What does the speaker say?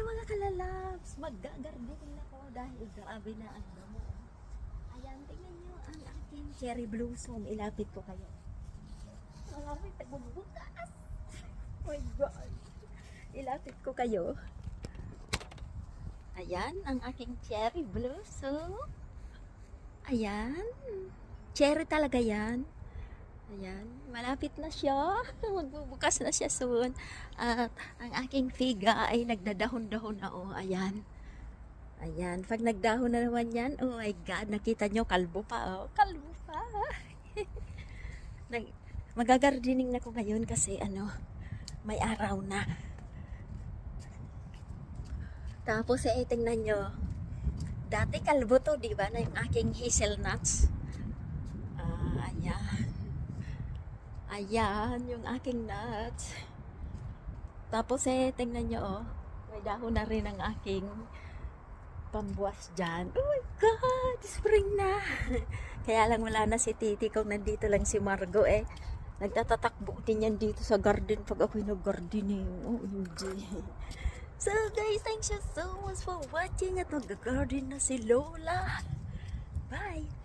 mga kalalabs, mag-gardening ako dahil grabe na ang damo. Ayan, tingnan nyo ang aking cherry blossom. Ilapit ko kayo. Malapit na bugbukas. Oh my God. Ilapit ko kayo. Ayan, ang aking cherry blossom. Ayan. Cherry talaga yan. Ayan, malapit na siya. Magbubukas na siya soon. At ang aking figa ay nagdadahon-dahon na. Oh, ayan. Ayan, pag nagdahon na naman yan, oh my God, nakita nyo, kalbo pa. Oh, kalbo pa. Magagardening na ko ngayon kasi may araw na. Tapos tingnan nyo. Dati kalbo to, di ba? Na yung aking hazelnuts. Ayan. Ayan, yung aking nuts. Tapos tingnan nyo, oh. May dahon na rin ang aking pambuwas dyan. Oh my God, spring na. Kaya lang wala na si Titi kung nandito lang si Margo eh. Nagtatatakbo din yan dito sa garden pag ako'y nag-gardening. Oh, hindi. So guys, thanks you so much for watching at mag-garden na si Lola. Bye!